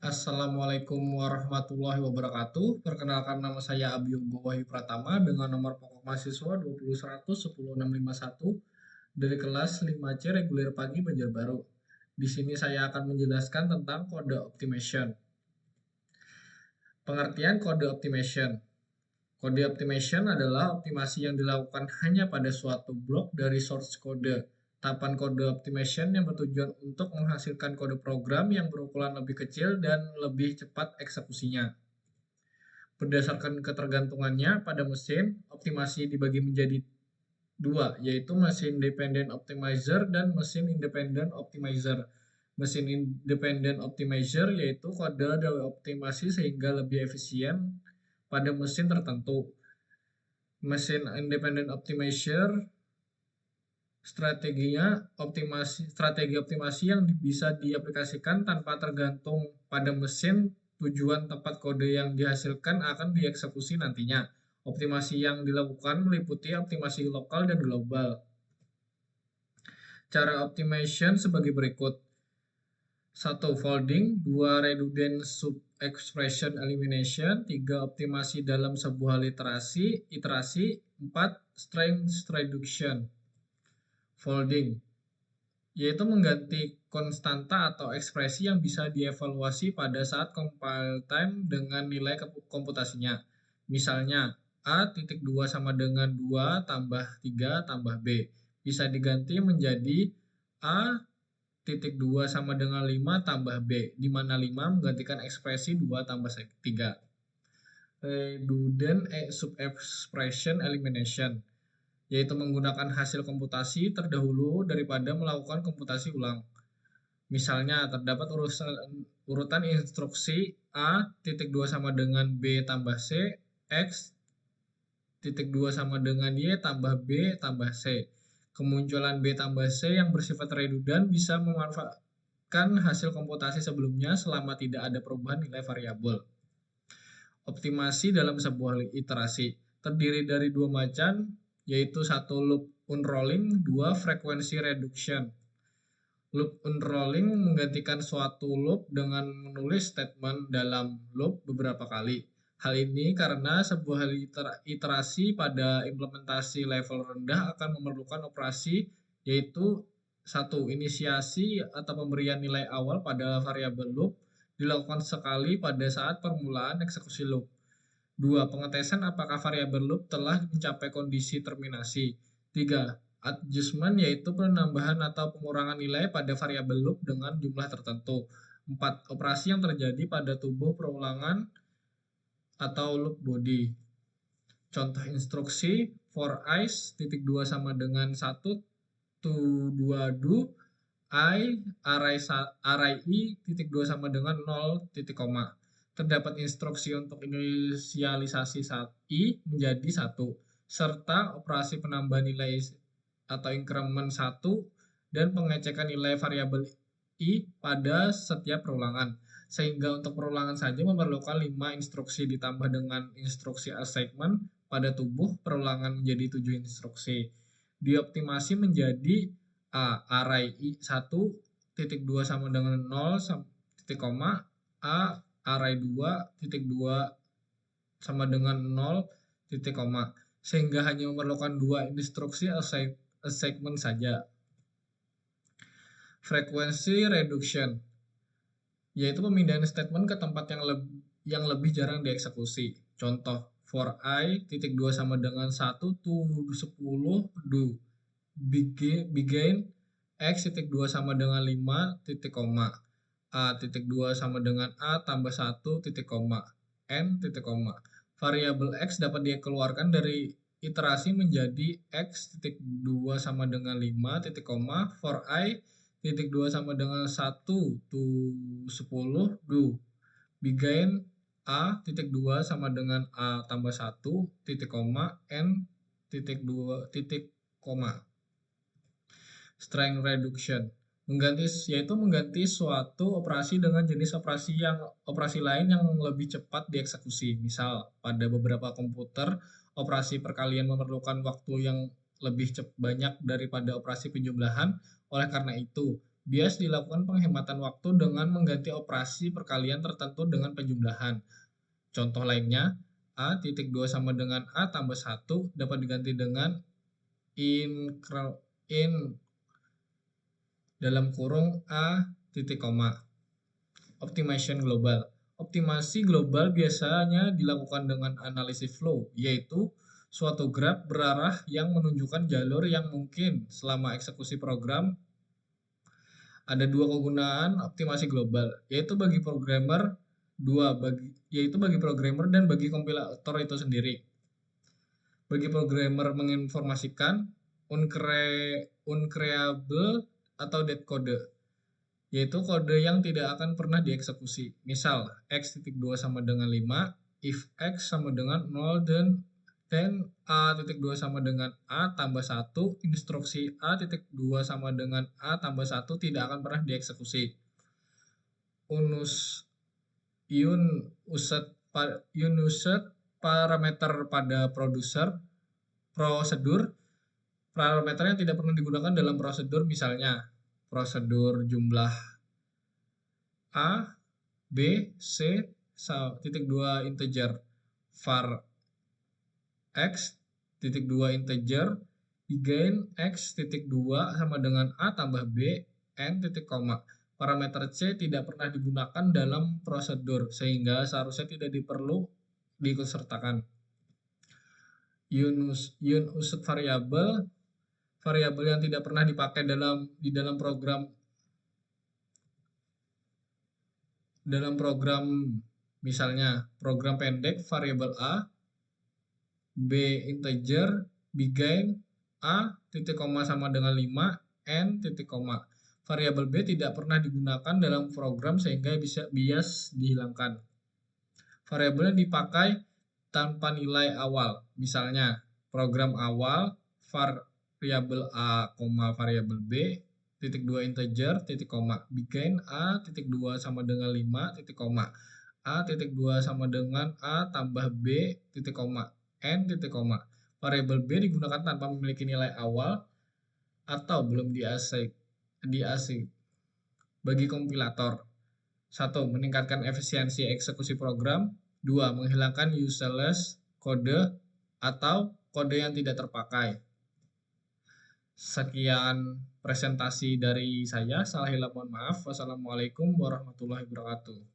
Assalamualaikum warahmatullahi wabarakatuh. Perkenalkan nama saya Abiyugo Wahyu Pratama dengan nomor pokok mahasiswa 2010110651 dari kelas 5C reguler pagi Banjarbaru. Di sini saya akan menjelaskan tentang kode optimation. Pengertian kode optimation. Kode optimation adalah optimasi yang dilakukan hanya pada suatu blok dari source kode. Tahapan kode optimation yang bertujuan untuk menghasilkan kode program yang berukuran lebih kecil dan lebih cepat eksekusinya. Berdasarkan ketergantungannya pada mesin, optimasi dibagi menjadi dua, yaitu mesin dependent optimizer dan mesin independent optimizer. Mesin independent optimizer yaitu kode dari optimasi sehingga lebih efisien pada mesin tertentu. Mesin independent optimizer strategi optimasi yang bisa diaplikasikan tanpa tergantung pada mesin. Tujuan tempat kode yang dihasilkan akan dieksekusi nantinya. Optimasi yang dilakukan meliputi optimasi lokal dan global. Cara optimation sebagai berikut. 1. Folding, 2. Redundant sub-expression elimination, 3. Optimasi dalam sebuah iterasi, 4. Strength reduction. Folding, yaitu mengganti konstanta atau ekspresi yang bisa dievaluasi pada saat compile time dengan nilai komputasinya. Misalnya, A.2 sama dengan 2 tambah 3 tambah B. Bisa diganti menjadi A.2 sama dengan 5 tambah B, di mana 5 menggantikan ekspresi 2 tambah 3. Redundant sub-expression elimination, yaitu menggunakan hasil komputasi terdahulu daripada melakukan komputasi ulang. Misalnya, terdapat urutan instruksi A.2 sama dengan B tambah C, X.2 sama dengan Y tambah B tambah C. Kemunculan B tambah C yang bersifat redundan bisa memanfaatkan hasil komputasi sebelumnya selama tidak ada perubahan nilai variabel. Optimasi dalam sebuah iterasi terdiri dari dua macam, yaitu 1. Loop unrolling, 2. Frequency reduction. Loop unrolling menggantikan suatu loop dengan menulis statement dalam loop beberapa kali. Hal ini karena sebuah iterasi pada implementasi level rendah akan memerlukan operasi, yaitu 1. Inisiasi atau pemberian nilai awal pada variabel loop dilakukan sekali pada saat permulaan eksekusi loop. 2. Pengetesan apakah variabel loop telah mencapai kondisi terminasi. 3. Adjustment, yaitu penambahan atau pengurangan nilai pada variabel loop dengan jumlah tertentu. 4. Operasi yang terjadi pada tubuh perulangan atau loop body. Contoh instruksi for i.2 sama dengan 1 to 2 do array i.2 sama dengan 0 titik koma. Terdapat instruksi untuk inisialisasi i menjadi 1, serta operasi penambahan nilai atau increment 1 dan pengecekan nilai variabel i pada setiap perulangan. Sehingga untuk perulangan saja memerlukan 5 instruksi ditambah dengan instruksi assignment pada tubuh perulangan menjadi 7 instruksi. Dioptimasi menjadi array i1.2 sama dengan 0 titik koma, array 2.2 sama dengan 0 titik koma, sehingga hanya memerlukan 2 instruksi assignment saja. Frequency reduction, yaitu pemindahan statement ke tempat yang lebih jarang dieksekusi. Contoh, for i.2 sama dengan 1 to 10 do begin x.2 sama dengan 5 titik koma, a.2 sama dengan a tambah 1 titik koma, n titik koma. Variabel x dapat dikeluarkan dari iterasi menjadi x.2 sama dengan 5 titik koma for i.2 sama dengan 1 to 10 do begin a.2 sama dengan a tambah 1 titik koma n titik 2 titik koma. Strength reduction, yaitu mengganti suatu operasi dengan jenis operasi lain yang lebih cepat dieksekusi. Misal, pada beberapa komputer, operasi perkalian memerlukan waktu yang lebih banyak daripada operasi penjumlahan. Oleh karena itu, Bias dilakukan penghematan waktu dengan mengganti operasi perkalian tertentu dengan penjumlahan. Contoh lainnya, A titik 2 sama dengan A tambah 1 dapat diganti dengan in dalam kurung A titik koma. Optimization global. Optimasi global biasanya dilakukan dengan analisis flow, yaitu suatu graf berarah yang menunjukkan jalur yang mungkin selama eksekusi program. Ada dua kegunaan optimasi global, yaitu bagi programmer bagi programmer dan bagi kompilator itu sendiri. Bagi programmer menginformasikan uncreable atau dead code, yaitu kode yang tidak akan pernah dieksekusi. Misal, x.2 sama dengan 5, if x sama dengan 0 dan a.2 sama dengan a tambah 1, instruksi a.2 sama dengan a tambah 1 tidak akan pernah dieksekusi. Unused parameter pada prosedur, parameter yang tidak pernah digunakan dalam prosedur, misalnya prosedur jumlah A, B, C, titik 2 integer, var x, titik 2 integer, bigain x, titik 2 sama dengan A tambah B, n, titik koma. Parameter C tidak pernah digunakan dalam prosedur, sehingga seharusnya tidak perlu diikutsertakan. Unused variable, variabel yang tidak pernah dipakai di dalam program misalnya program pendek variabel A, B integer, bigain A titik koma sama dengan 5, n titik koma. Variabel B tidak pernah digunakan dalam program sehingga bias dihilangkan. Variabel yang dipakai tanpa nilai awal, misalnya program awal variabel A, variabel B, titik 2 integer, titik koma, bigain A titik 2 sama dengan 5, titik koma, A titik 2 sama dengan A tambah B, titik koma, n titik koma. Variabel B digunakan tanpa memiliki nilai awal atau belum diasik. Bagi kompilator, 1. Meningkatkan efisiensi eksekusi program. 2. Menghilangkan useless kode atau kode yang tidak terpakai. Sekian presentasi dari saya. Salah hilap mohon maaf. Wassalamualaikum warahmatullahi wabarakatuh.